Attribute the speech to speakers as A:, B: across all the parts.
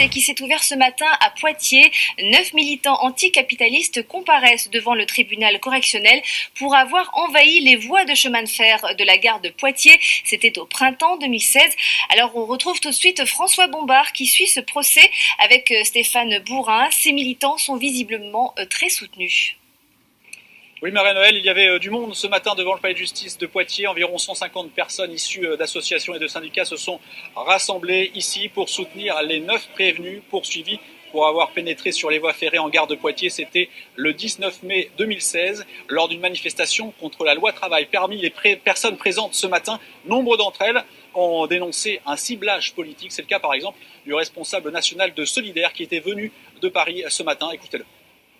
A: qui s'est ouvert ce matin à Poitiers. 9 militants anticapitalistes comparaissent devant le tribunal correctionnel pour avoir envahi les voies de chemin de fer de la gare de Poitiers. C'était au printemps 2016. Alors on retrouve tout de suite François Bombard qui suit ce procès avec Stéphane Bourin. Ces militants sont visiblement très soutenus.
B: Oui, Marie-Noël, il y avait du monde ce matin devant le palais de justice de Poitiers. Environ 150 personnes issues d'associations et de syndicats se sont rassemblées ici pour soutenir les 9 prévenus poursuivis pour avoir pénétré sur les voies ferrées en gare de Poitiers. C'était le 19 mai 2016, lors d'une manifestation contre la loi travail. Parmi les personnes présentes ce matin, nombre d'entre elles ont dénoncé un ciblage politique. C'est le cas par exemple du responsable national de Solidaires qui était venu de Paris ce matin. Écoutez-le.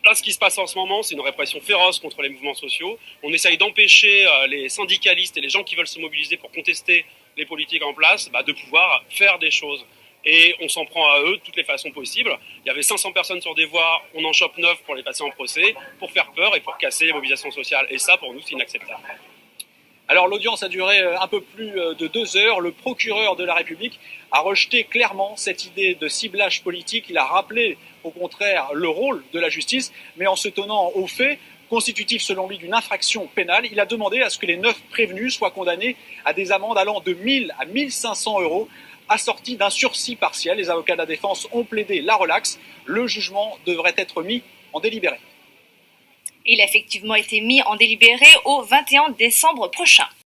C: Là, ce qui se passe en ce moment, c'est une répression féroce contre les mouvements sociaux. On essaye d'empêcher les syndicalistes et les gens qui veulent se mobiliser pour contester les politiques en place de pouvoir faire des choses. Et on s'en prend à eux de toutes les façons possibles. Il y avait 500 personnes sur des voies, on en chope 9 pour les passer en procès, pour faire peur et pour casser les mobilisations sociales. Et ça, pour nous, c'est inacceptable.
B: Alors l'audience a duré un peu plus de 2 heures. Le procureur de la République a rejeté clairement cette idée de ciblage politique. Il a rappelé au contraire le rôle de la justice, mais en se tenant aux faits constitutifs selon lui d'une infraction pénale. Il a demandé à ce que les 9 prévenus soient condamnés à des amendes allant de 1000 à 1500 euros, assorties d'un sursis partiel. Les avocats de la défense ont plaidé la relaxe. Le jugement devrait être mis en délibéré.
A: Il a effectivement été mis en délibéré au 21 décembre prochain.